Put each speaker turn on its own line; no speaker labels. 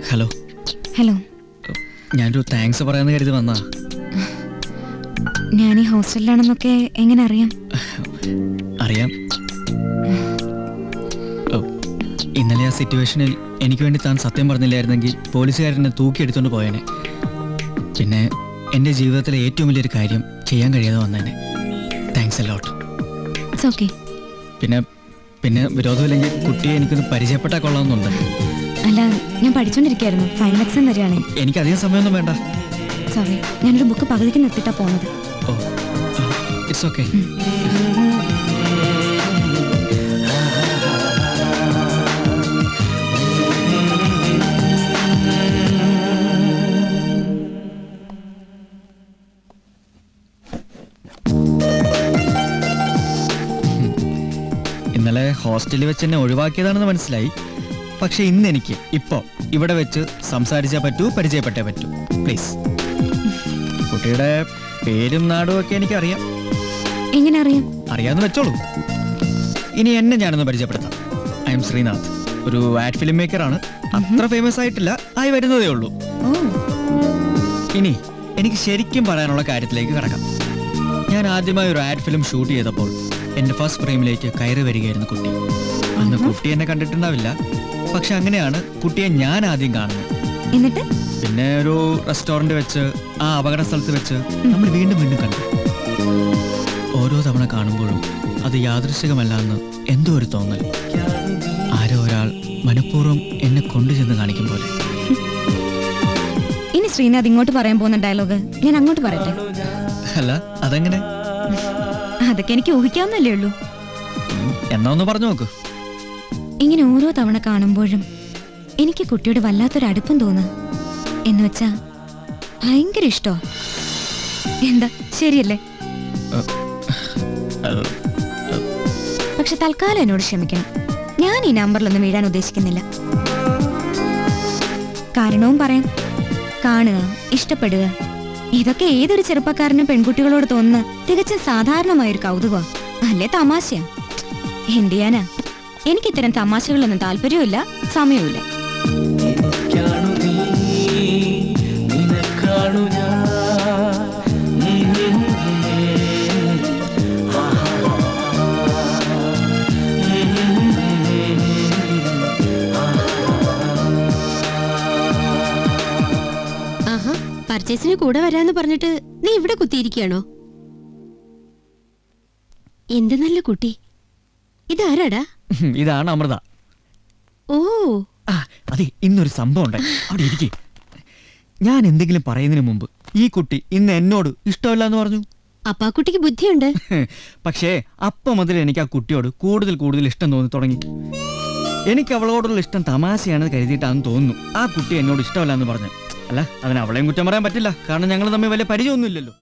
Hello.
Hello.
ഞാനൊരു thanks പറയാമെന്ന് കരുതി വന്നാ.
ഞാൻ ഈ ഹോസ്റ്റലിലാണെന്നൊക്കെ എങ്ങനെ അറിയാം?
അറിയാം. ഇന്നലെ ആ സിറ്റുവേഷനിൽ എനിക്ക് വേണ്ടി താൻ സത്യം പറഞ്ഞില്ലായിരുന്നെങ്കിൽ പോലീസുകാരനെ തൂക്കിയെടുത്തുകൊണ്ട് പോയേനെ. പിന്നെ എൻ്റെ ജീവിതത്തിലെ ഏറ്റവും വലിയൊരു കാര്യം ചെയ്യാൻ കഴിയാതെ വന്നേനെ. Thanks a lot.
It's okay.
പിന്നെ വിരോധമില്ലെങ്കിൽ കുട്ടിയെ എനിക്കൊന്ന് പരിചയപ്പെട്ടാൽ കൊള്ളാമെന്നുണ്ട്.
അല്ല, ഞാൻ പഠിച്ചോണ്ടിരിക്കുകയായിരുന്നു. Final exam വരികയാണേ.
എനിക്ക് അധികം സമയമൊന്നും വേണ്ട.
സോറി, ഞാനൊരു ബുക്ക് പകുതിക്ക് നിർത്തിയിട്ടാ പോകുന്നത്.
ഓ, ഇറ്റ്സ് ഓക്കെ. ഇന്നലെ ഹോസ്റ്റലിൽ വെച്ച് എന്നെ ഒഴിവാക്കിയതാണെന്ന് മനസ്സിലായി. പക്ഷെ ഇന്ന് എനിക്ക് ഇപ്പോൾ ഇവിടെ വെച്ച് സംസാരിച്ചാൽ പറ്റൂ, പരിചയപ്പെട്ടേ പറ്റൂ. പ്ലീസ്. കുട്ടിയുടെ പേരും നാടും ഒക്കെ എനിക്കറിയാം.
എങ്ങനെ അറിയാം?
അറിയാമെന്ന് വെച്ചോളൂ. ഇനി എന്നെ ഞാനൊന്ന് പരിചയപ്പെടുത്താം. I am Srinath. ഒരു ആഡ് ഫിലിം മേക്കറാണ്. അത്ര ഫേമസ് ആയിട്ടില്ല, ആയി വരുന്നതേ ഉള്ളൂ. ഇനി എനിക്ക് ശരിക്കും പറയാനുള്ള കാര്യത്തിലേക്ക് കടക്കാം. ഞാൻ ആദ്യമായി ഒരു ആഡ് ഫിലിം ഷൂട്ട് ചെയ്തപ്പോൾ എൻ്റെ ഫസ്റ്റ് ഫ്രെയിമിലേക്ക് കയറി വരികയായിരുന്നു കുട്ടി. അന്ന് കുട്ടി എന്നെ കണ്ടിട്ടുണ്ടാവില്ല. പക്ഷെ അങ്ങനെയാണ് കുട്ടിയെ ഞാൻ ആദ്യം കാണുന്നത്.
എന്നിട്ട്
പിന്നെ ഒരു റെസ്റ്റോറന്റ് വെച്ച്, ആ അപകട സ്ഥലത്ത് വെച്ച് നമ്മൾ വീണ്ടും വീണ്ടും കണ്ടു. ഓരോ തവണ കാണുമ്പോഴും അത് യാദൃശ്ചികമല്ല എന്ന് എന്തോ ഒരു തോന്നൽ. ആരോ ഒരാൾ മനഃപൂർവ്വം എന്നെ കൊണ്ടുചെന്ന് കാണിക്കും പോലെ.
ഇനി ശ്രീനാഥ് ഇങ്ങോട്ട് പറയാൻ പോകുന്ന ഡയലോഗ് ഞാൻ അങ്ങോട്ട് പറയട്ടെ?
അല്ല, അതെങ്ങനെ?
അതൊക്കെ എനിക്ക് ഊഹിക്കാവുന്നല്ലേ ഉള്ളൂ.
എന്നാ ഒന്ന് പറഞ്ഞു നോക്കൂ.
ഇങ്ങനെ ഓരോ തവണ കാണുമ്പോഴും എനിക്ക് കുട്ടിയോട് വല്ലാത്തൊരു അടുപ്പം തോന്നുന്നു. എന്ന് വെച്ചാ ഭയങ്കര ഇഷ്ടോ. എന്താ, ശരിയല്ലേ? പക്ഷെ തൽക്കാലം എന്നോട് ക്ഷമിക്കണം. ഞാൻ ഈ നമ്പറിലൊന്നും വീഴാൻ ഉദ്ദേശിക്കുന്നില്ല. കാരണവും പറയാം. കാണുക, ഇഷ്ടപ്പെടുക, ഇതൊക്കെ ഏതൊരു ചെറുപ്പക്കാരനും പെൺകുട്ടികളോട് തോന്നുന്ന തികച്ചും സാധാരണമായൊരു കൗതുകമാണ്. അല്ലേ തമാശയാ. എന്ത് ചെയ്യാനാ, എനിക്ക് ഇത്തരം തമാശകളൊന്നും താല്പര്യമില്ല, സമയവുമില്ല.
ആഹാ, പർച്ചേസിന് കൂടെ വരാന്ന് പറഞ്ഞിട്ട് നീ ഇവിടെ കുത്തിയിരിക്കുകയാണോ? എന്ത് നല്ല കുട്ടി. ഇതാരാടാ?
ഇതാണ് അമൃത.
ഓ,
അതെ, ഇന്നൊരു സംഭവം ഉണ്ടായി. അവിടെ ഇരിക്കേ. ഞാൻ എന്തെങ്കിലും പറയുന്നതിന് മുമ്പ് ഈ കുട്ടി ഇന്ന് എന്നോട് ഇഷ്ടമല്ല എന്ന് പറഞ്ഞു.
അപ്പൊ ആ കുട്ടിക്ക് ബുദ്ധിയുണ്ട്.
പക്ഷേ അപ്പം മുതൽ എനിക്ക് ആ കുട്ടിയോട് കൂടുതൽ ഇഷ്ടം തോന്നി തുടങ്ങി. എനിക്ക് അവളോടുള്ള ഇഷ്ടം തമാശയാണെന്ന് കരുതിയിട്ടാണെന്ന് തോന്നുന്നു ആ കുട്ടി എന്നോട് ഇഷ്ടമല്ല എന്ന് പറഞ്ഞു. അല്ല, അതിന് അവളെയും കുറ്റം പറയാൻ പറ്റില്ല. കാരണം ഞങ്ങൾ തമ്മിൽ വലിയ പരിചയമൊന്നുമില്ലല്ലോ.